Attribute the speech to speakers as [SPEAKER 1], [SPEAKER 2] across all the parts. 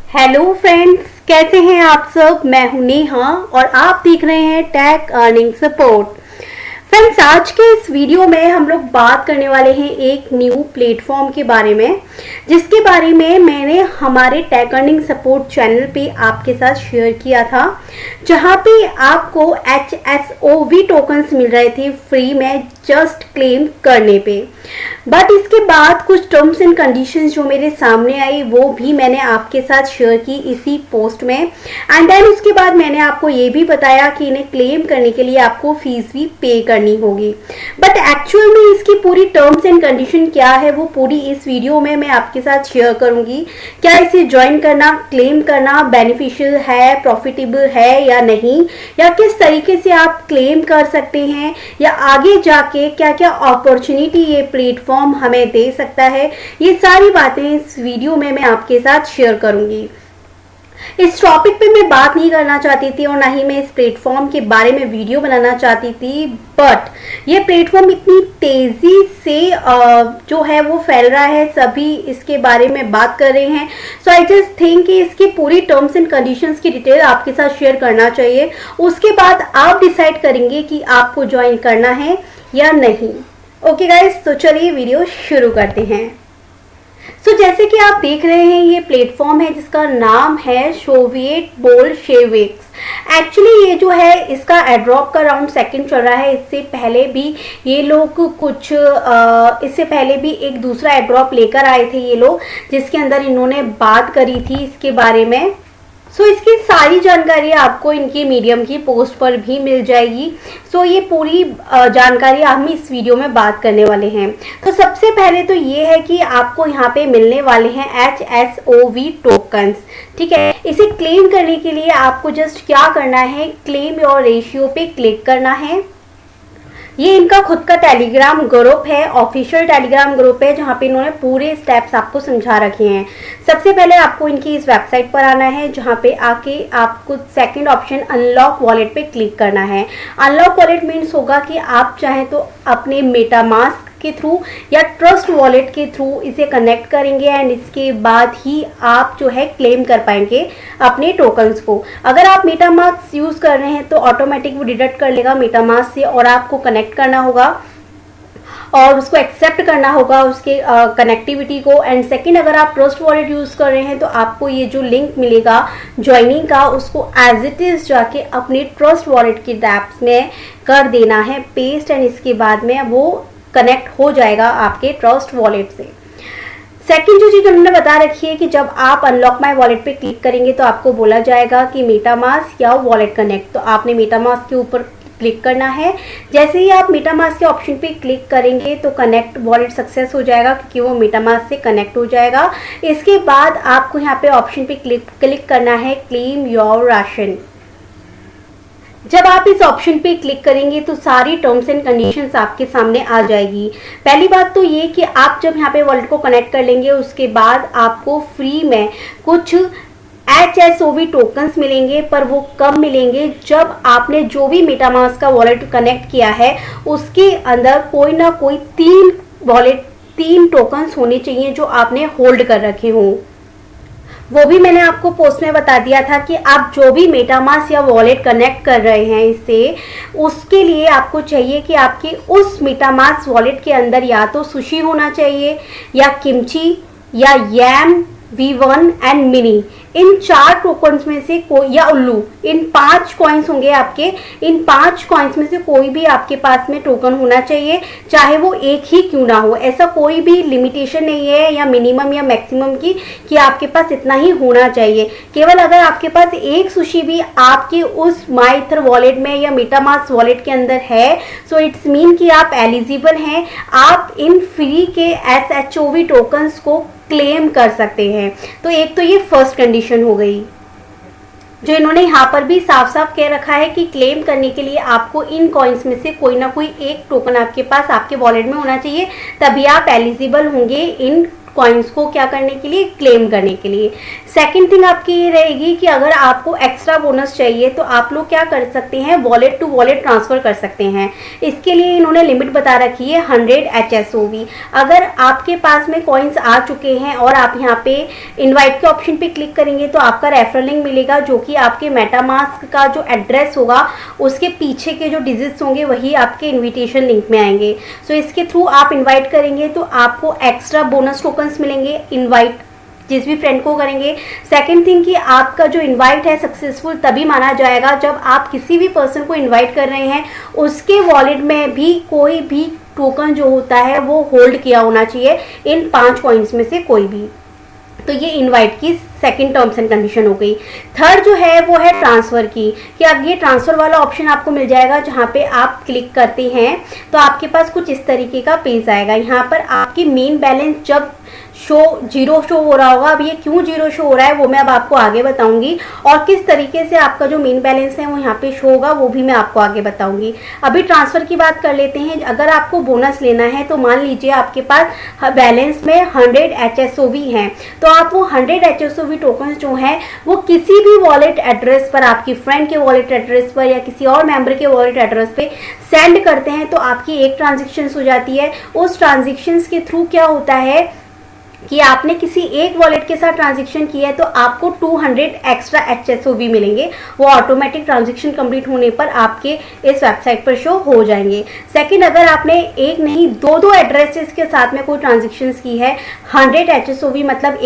[SPEAKER 1] Hello friends, कैसे हैं आप सब। मैं हूं नेहा और आप देख रहे हैं टेक अर्निंग सपोर्ट। फ्रेंड्स, आज के इस वीडियो में हम लोग बात करने वाले हैं एक न्यू प्लेटफॉर्म के बारे में, जिसके बारे में मैंने हमारे टेक अर्निंग सपोर्ट चैनल पे आपके साथ शेयर किया था, जहां पे आपको HSOV टोकन्स मिल रहे थे फ्री में जस्ट क्लेम करने पे। बट इसके बाद कुछ टर्म्स एंड कंडीशंस जो मेरे सामने आई वो भी मैंने आपके साथ शेयर की इसी पोस्ट में। एंड देन उसके बाद मैंने आपको ये भी बताया कि इन्हें क्लेम करने के लिए आपको फीस भी पे करनी होगी। बट एक्चुअल में इसकी पूरी टर्म्स एंड कंडीशन क्या है वो पूरी इस वीडियो में मैं आपके साथ शेयर करूंगी। क्या इसे ज्वाइन करना, क्लेम करना बेनिफिशियल है, प्रॉफिटेबल है या नहीं, या किस तरीके से आप क्लेम कर सकते हैं, या आगे जाके क्या क्या अपॉर्चुनिटी ये प्लेटफॉर्म हमें दे सकता है। ये सारी बातें इस वीडियो में मैं आपके साथ शेयर करूंगी। इस टॉपिक पे मैं बात नहीं करना चाहती थी और ना ही मैं इस प्लेटफॉर्म के बारे में वीडियो बनाना चाहती थी, बट ये प्लेटफॉर्म इतनी तेजी से जो है वो फैल रहा है, सभी इसके बारे में बात कर रहे हैं। सो आई जस्ट थिंक कि इसकी पूरी टर्म्स एंड कंडीशंस की डिटेल आपके साथ शेयर करना चाहिए। उसके बाद आप डिसाइड करेंगे कि आपको ज्वाइन करना है या नहीं। ओके गाइस, तो चलिए वीडियो शुरू करते हैं। सो जैसे कि आप देख रहे हैं, ये प्लेटफॉर्म है जिसका नाम है सोवियत बोल्शेविक्स। एक्चुअली ये जो है इसका एड्रॉप का राउंड सेकंड चल रहा है। इससे पहले भी ये लोग इससे पहले भी एक दूसरा एड्रॉप लेकर आए थे ये लोग, जिसके अंदर इन्होंने बात करी थी इसके बारे में। सो इसकी सारी जानकारी आपको इनके मीडियम की पोस्ट पर भी मिल जाएगी। सो ये पूरी जानकारी हम इस वीडियो में बात करने वाले हैं। तो सबसे पहले तो ये है कि आपको यहाँ पे मिलने वाले हैं HSOV टोकन्स। ठीक है, इसे क्लेम करने के लिए आपको जस्ट क्या करना है, क्लेम योर रेशियो पे क्लिक करना है। ये इनका खुद का टेलीग्राम ग्रुप है, ऑफिशियल टेलीग्राम ग्रुप है, जहाँ पे इन्होंने पूरे स्टेप्स आपको समझा रखे हैं। सबसे पहले आपको इनकी इस वेबसाइट पर आना है, जहाँ पे आके आपको सेकंड ऑप्शन अनलॉक वॉलेट पे क्लिक करना है। अनलॉक वॉलेट मीन्स होगा कि आप चाहें तो अपने मेटामास्क के थ्रू या ट्रस्ट वॉलेट के थ्रू इसे कनेक्ट करेंगे एंड इसके बाद ही आप जो है क्लेम कर पाएंगे अपने टोकन्स को। अगर आप मेटामास्क यूज़ कर रहे हैं तो ऑटोमेटिक वो डिडक्ट कर लेगा मेटामास्क से, और आपको कनेक्ट करना होगा और उसको एक्सेप्ट करना होगा उसके कनेक्टिविटी को। एंड सेकंड, अगर आप ट्रस्ट वॉलेट यूज़ कर रहे हैं तो आपको ये जो लिंक मिलेगा ज्वाइनिंग का, उसको एज इट इज़ जाके अपने ट्रस्ट वॉलेट के डैप्स में कर देना है पेस्ट, एंड इसके बाद में वो कनेक्ट हो जाएगा आपके ट्रस्ट वॉलेट से। सेकंड जो चीज़ उन्होंने बता रखी है कि जब आप अनलॉक माई वॉलेट पे क्लिक करेंगे तो आपको बोला जाएगा कि मेटामास्क या वॉलेट कनेक्ट, तो आपने मेटामास्क के ऊपर क्लिक करना है। जैसे ही आप मेटामास्क के ऑप्शन पे क्लिक करेंगे तो कनेक्ट वॉलेट सक्सेस हो जाएगा, क्योंकि वो मेटामास्क से कनेक्ट हो जाएगा। इसके बाद आपको यहाँ पे ऑप्शन पे क्लिक करना है क्लेम योर राशन। जब आप इस ऑप्शन पे क्लिक करेंगे तो सारी टर्म्स एंड कंडीशंस आपके सामने आ जाएगी। पहली बात तो ये कि आप जब यहाँ पे वॉलेट को कनेक्ट कर लेंगे उसके बाद आपको फ्री में कुछ HSOV टोकन्स मिलेंगे, पर वो कब मिलेंगे, जब आपने जो भी मेटामास्क का वॉलेट कनेक्ट किया है उसके अंदर कोई ना कोई तीन टोकन्स होने चाहिए जो आपने होल्ड कर रखे हों। वो भी मैंने आपको पोस्ट में बता दिया था कि आप जो भी मेटामास्क या वॉलेट कनेक्ट कर रहे हैं इससे, उसके लिए आपको चाहिए कि आपके उस मेटामास्क वॉलेट के अंदर या तो सुशी होना चाहिए, या किमची, या yam, V1 and mini. In 4 tokens में से कोई, या उल्लू, इन 5 कॉइन्स होंगे आपके। इन 5 कॉइन्स में से कोई भी आपके पास में टोकन होना चाहिए, चाहे वो एक ही क्यों ना हो। ऐसा कोई भी लिमिटेशन नहीं है या मिनिमम या मैक्सिमम की कि आपके पास इतना ही होना चाहिए। केवल अगर आपके पास एक सुशी भी आपके उस माइथर वॉलेट में या मेटामास्क वॉलेट के अंदर है, सो इट्स मीन कि आप एलिजिबल हैं, आप इन फ्री के HSOV टोकन्स को क्लेम कर सकते हैं। तो एक तो ये फर्स्ट कंडीशन हो गई, जो इन्होंने यहाँ पर भी साफ साफ कह रखा है कि क्लेम करने के लिए आपको इन कॉइन्स में से कोई ना कोई एक टोकन आपके पास आपके वॉलेट में होना चाहिए, तभी आप एलिजिबल होंगे इन कॉइन्स को क्या करने के लिए, क्लेम करने के लिए। सेकंड थिंग आपकी ये रहेगी कि अगर आपको एक्स्ट्रा बोनस चाहिए तो आप लोग क्या कर सकते हैं, वॉलेट टू वॉलेट ट्रांसफर कर सकते हैं। इसके लिए इन्होंने लिमिट बता रखी है 100 HSOV। अगर आपके पास में कॉइन्स आ चुके हैं और आप यहाँ पे इनवाइट के ऑप्शन पे क्लिक करेंगे तो आपका रेफरल लिंक मिलेगा, जो कि आपके मेटामास्क का जो एड्रेस होगा उसके पीछे के जो डिजिट्स होंगे वही आपके इन्विटेशन लिंक में आएंगे। सो इसके थ्रू आप इनवाइट करेंगे तो आपको एक्स्ट्रा बोनस टोकन्स मिलेंगे इनवाइट जिस भी फ्रेंड को करेंगे। सेकंड थिंग कि आपका जो इनवाइट है सक्सेसफुल तभी माना जाएगा जब आप किसी भी पर्सन को इनवाइट कर रहे हैं उसके वॉलेट में भी कोई भी टोकन जो होता है वो होल्ड किया होना चाहिए इन 5 कॉइन्स में से कोई भी। तो ये इनवाइट की सेकंड टर्म्स एंड कंडीशन हो गई। थर्ड जो है वो है ट्रांसफ़र की, कि अब ये ट्रांसफ़र वाला ऑप्शन आपको मिल जाएगा जहाँ पे आप क्लिक करते हैं तो आपके पास कुछ इस तरीके का पेज आएगा। यहाँ पर आपकी मेन बैलेंस जब जीरो शो हो रहा होगा, अब ये क्यों जीरो शो हो रहा है वो मैं अब आपको आगे बताऊंगी, और किस तरीके से आपका जो मेन बैलेंस है वो यहाँ पे शो होगा वो भी मैं आपको आगे बताऊंगी। अभी ट्रांसफ़र की बात कर लेते हैं। अगर आपको बोनस लेना है तो मान लीजिए आपके पास बैलेंस में 100 HSOV हैं, तो आप वो 100 HSOV टोकन जो हैं वो किसी भी वॉलेट एड्रेस पर, आपकी फ्रेंड के वॉलेट एड्रेस पर या किसी और मेंबर के वॉलेट एड्रेस पे सेंड करते हैं तो आपकी एक ट्रांजेक्शन हो जाती है। उस ट्रांजेक्शन के थ्रू क्या होता है कि आपने किसी एक वॉलेट के साथ ट्रांजैक्शन किया है तो आपको 200 एक्स्ट्रा HSOV मिलेंगे। वो ऑटोमेटिक ट्रांजैक्शन कंप्लीट होने पर आपके इस वेबसाइट पर शो हो जाएंगे। सेकंड, अगर आपने एक नहीं दो एड्रेसेस के साथ में कोई ट्रांजैक्शन की है, 100 HSOV मतलब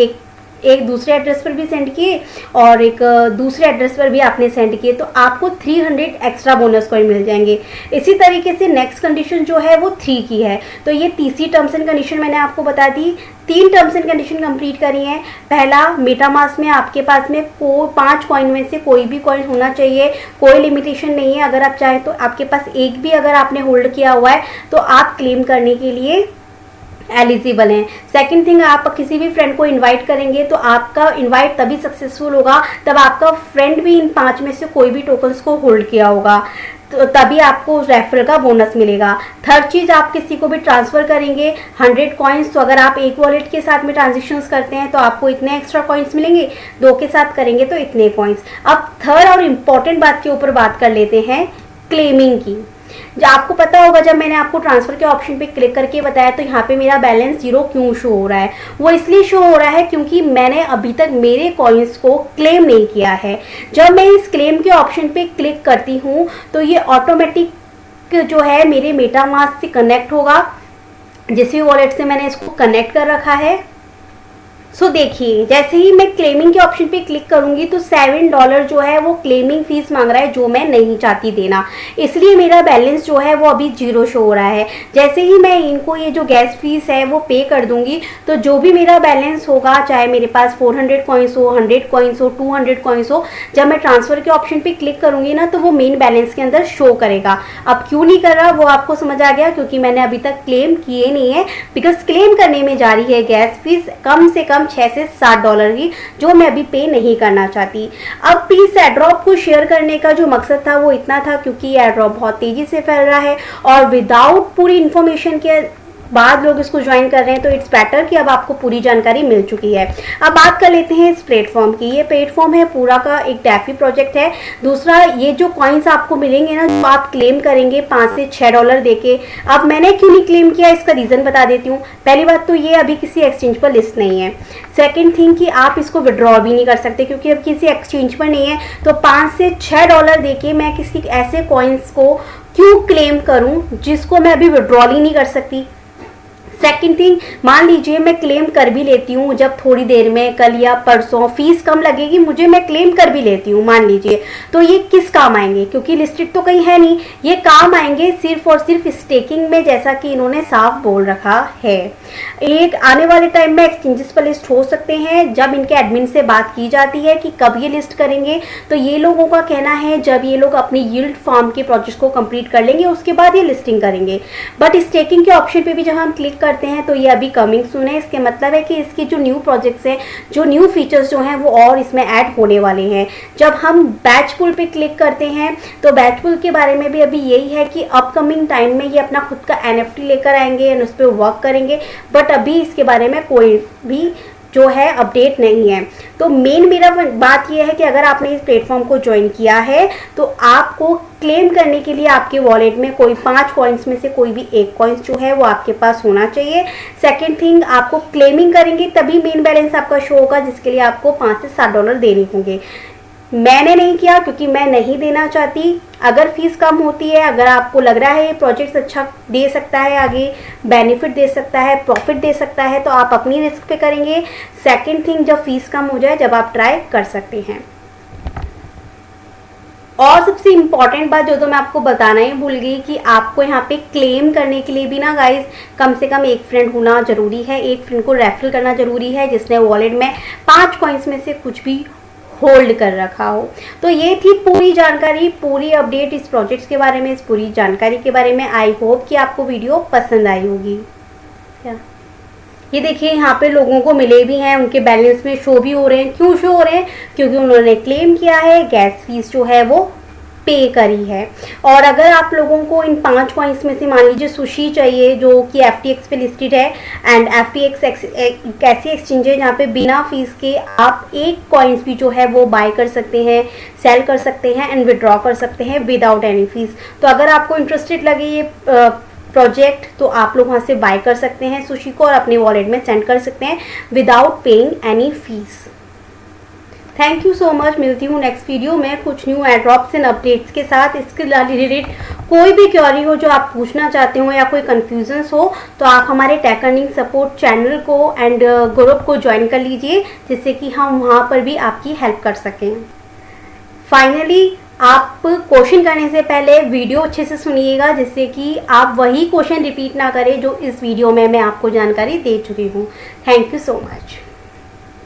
[SPEAKER 1] एक दूसरे एड्रेस पर भी सेंड किए और एक दूसरे एड्रेस पर भी आपने सेंड किए तो आपको 300 एक्स्ट्रा बोनस कॉइन मिल जाएंगे। इसी तरीके से नेक्स्ट कंडीशन जो है वो 3 की है। तो ये तीसरी टर्म्स एंड कंडीशन मैंने आपको बता दी। 3 टर्म्स एंड कंडीशन कंप्लीट करी हैं। पहला, मेटामास्क में आपके पास में 5 कॉइन में से कोई भी कॉइन होना चाहिए, कोई लिमिटेशन नहीं है। अगर आप चाहें तो आपके पास एक भी अगर आपने होल्ड किया हुआ है तो आप क्लेम करने के लिए एलिजिबल हैं। सेकंड थिंग, आप किसी भी फ्रेंड को इनवाइट करेंगे तो आपका इनवाइट तभी सक्सेसफुल होगा तब आपका फ्रेंड भी इन 5 में से कोई भी टोकन्स को होल्ड किया होगा, तो तभी आपको रेफरल का बोनस मिलेगा। थर्ड चीज़, आप किसी को भी ट्रांसफ़र करेंगे 100 कॉइन्स, तो अगर आप एक वॉलेट के साथ में ट्रांजेक्शन्स करते हैं तो आपको इतने एक्स्ट्रा कॉइन्स मिलेंगे, 2 के साथ करेंगे तो इतने कॉइन्स। अब थर्ड और इम्पॉर्टेंट बात के ऊपर बात कर लेते हैं, क्लेमिंग की। जो आपको पता होगा, जब मैंने आपको ट्रांसफ़र के ऑप्शन पे क्लिक करके बताया तो यहाँ पे मेरा बैलेंस 0 क्यों शो हो रहा है। वो इसलिए शो हो रहा है क्योंकि मैंने अभी तक मेरे कॉइन्स को क्लेम नहीं किया है। जब मैं इस क्लेम के ऑप्शन पे क्लिक करती हूँ तो ये ऑटोमेटिक जो है मेरे मेटामास्क से कनेक्ट होगा, जिस भी वॉलेट से मैंने इसको कनेक्ट कर रखा है। सो देखिए, जैसे ही मैं क्लेमिंग के ऑप्शन पे क्लिक करूंगी तो $7 जो है वो क्लेमिंग फीस मांग रहा है, जो मैं नहीं चाहती देना, इसलिए मेरा बैलेंस जो है वो अभी 0 शो हो रहा है। जैसे ही मैं इनको ये जो गैस फीस है वो पे कर दूंगी तो जो भी मेरा बैलेंस होगा, चाहे मेरे पास 400 कॉइन्स हो, 100 कॉइन्स हो, 200 कॉइन्स हो, जब मैं ट्रांसफ़र के ऑप्शन पे क्लिक करूंगी ना तो वो मेन बैलेंस के अंदर शो करेगा। अब क्यों नहीं कर रहा वो आपको समझ आ गया, क्योंकि मैंने अभी तक क्लेम किए नहीं है, बिकॉज क्लेम करने में जा रही है गैस फीस कम से कम $6 से $7 की, जो मैं अभी पे नहीं करना चाहती। अब इस एयरड्रॉप को शेयर करने का जो मकसद था वो इतना था क्योंकि एयरड्रॉप बहुत तेजी से फैल रहा है और विदाउट पूरी इंफॉर्मेशन के बाद लोग इसको ज्वाइन कर रहे हैं, तो इट्स बेटर कि अब आपको पूरी जानकारी मिल चुकी है। अब बात कर लेते हैं इस प्लेटफॉर्म की। ये प्लेटफॉर्म है पूरा का एक डैफी प्रोजेक्ट है। दूसरा, ये जो कॉइन्स आपको मिलेंगे ना, जो आप क्लेम करेंगे $5 से $6 देके। अब मैंने क्यों नहीं क्लेम किया, इसका रीज़न बता देती हूँ। पहली बात तो ये अभी किसी एक्सचेंज पर लिस्ट नहीं है। सेकेंड थिंग कि आप इसको विड्रॉ भी नहीं कर सकते क्योंकि अब किसी एक्सचेंज पर नहीं है, तो $5 से $6 देके मैं किसी ऐसे कॉइन्स को क्यों क्लेम करूँ जिसको मैं अभी विड्रॉल ही नहीं कर सकती। सेकेंड थिंग, मान लीजिए मैं क्लेम कर भी लेती हूँ, जब थोड़ी देर में कल या परसों फीस कम लगेगी मुझे, मैं क्लेम कर भी लेती हूँ मान लीजिए, तो ये किस काम आएंगे, क्योंकि लिस्टेड तो कहीं है नहीं। ये काम आएंगे सिर्फ और सिर्फ स्टेकिंग में, जैसा कि इन्होंने साफ बोल रखा है। एक आने वाले टाइम में एक्सचेंजेस पर लिस्ट हो सकते हैं। जब इनके एडमिन से बात की जाती है कि कब ये लिस्ट करेंगे, तो ये लोगों का कहना है जब ये लोग अपनी यील्ड फार्म के प्रोजेक्ट को कंप्लीट कर लेंगे उसके बाद ये लिस्टिंग करेंगे। बट स्टेकिंग के ऑप्शन पे भी जब हम क्लिक करते हैं तो ये अभी कमिंग सून है। इसके मतलब है कि इसकी जो न्यू प्रोजेक्ट्स हैं, जो न्यू फीचर्स जो हैं वो और इसमें ऐड होने वाले हैं। जब हम बैच पुल पे क्लिक करते हैं तो बैच पुल के बारे में भी अभी यही है कि अपकमिंग टाइम में ये अपना खुद का NFT लेकर आएंगे एंड उस पर वर्क करेंगे, बट अभी इसके बारे में कोई भी जो है अपडेट नहीं है। तो मेन मेरा बात यह है कि अगर आपने इस प्लेटफॉर्म को ज्वाइन किया है तो आपको क्लेम करने के लिए आपके वॉलेट में कोई 5 कॉइन्स में से कोई भी एक कॉइन्स जो है वो आपके पास होना चाहिए। सेकंड थिंग, आपको क्लेमिंग करेंगे तभी मेन बैलेंस आपका शो होगा, जिसके लिए आपको 5 से 7 डॉलर देने होंगे। मैंने नहीं किया क्योंकि मैं नहीं देना चाहती। अगर फीस कम होती है, अगर आपको लग रहा है ये प्रोजेक्ट अच्छा दे सकता है, आगे बेनिफिट दे सकता है, प्रॉफिट दे सकता है, तो आप अपनी रिस्क पे करेंगे। सेकंड थिंग, जब फीस कम हो जाए जब आप ट्राई कर सकते हैं। और सबसे इम्पॉर्टेंट बात जो तो मैं आपको बताना ही भूल गई कि आपको यहाँ पे क्लेम करने के लिए भी ना गाइस कम से कम एक फ्रेंड होना जरूरी है, एक फ्रेंड को रेफर करना जरूरी है जिसने वॉलेट में 5 कॉइन्स में से कुछ भी होल्ड कर रखा हो। तो ये थी पूरी जानकारी, पूरी अपडेट इस प्रोजेक्ट्स के बारे में, इस पूरी जानकारी के बारे में। आई होप कि आपको वीडियो पसंद आई होगी। क्या ये देखिए यहाँ पे लोगों को मिले भी हैं, उनके बैलेंस में शो भी हो रहे हैं। क्यों शो हो रहे हैं? क्योंकि उन्होंने क्लेम किया है, गैस फीस जो है वो पे करी है। और अगर आप लोगों को इन 5 कॉइन्स में से मान लीजिए सुशी चाहिए जो कि FTX पे लिस्टेड है, एंड FTX एक ऐसी एक्सचेंज है जहाँ पे बिना फीस के आप 1 कॉइन्स भी जो है वो बाय कर सकते हैं, सेल कर सकते हैं एंड विड्रॉ कर सकते हैं विदाउट एनी फीस। तो अगर आपको इंटरेस्टेड लगे ये प्रोजेक्ट तो आप लोग वहाँ से बाय कर सकते हैं सुशी को और अपने वॉलेट में सेंड कर सकते हैं without paying any fees. Thank you so much. मिलती हूँ नेक्स्ट वीडियो में कुछ न्यू एड्रॉप्स एंड अपडेट्स के साथ। इसके रिलेटेड कोई भी क्वेरी हो जो आप पूछना चाहते हो या कोई कन्फ्यूजन्स हो तो आप हमारे टेक अर्निंग सपोर्ट चैनल को एंड ग्रुप को ज्वाइन कर लीजिए, जिससे कि हम वहाँ पर भी आपकी हेल्प कर सकें। फाइनली आप क्वेश्चन करने से पहले वीडियो अच्छे से सुनिएगा, जिससे कि आप वही क्वेश्चन रिपीट ना करें जो इस वीडियो में मैं आपको जानकारी दे चुकी हूँ। Thank you so much.